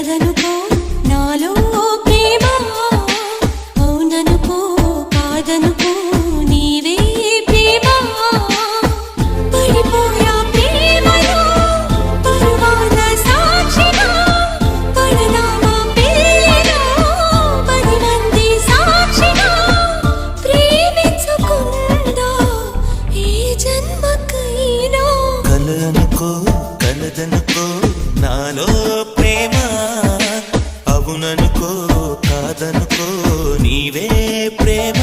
కలదనుకో నాలో ప్రేమ అవుననుకో కాదనుకో నీవే ప్రేమ పడిపోయా ప్రేమలో పరువాల సాక్షిగా పడనామా పేరులో 10 మంది సాక్షిగా ప్రేమించుకుందా ఈ జన్మకైనా కలనుకో కలదనుకో నాలో ప్రేమ అవుననుకో కాదనుకో నీవే ప్రేమ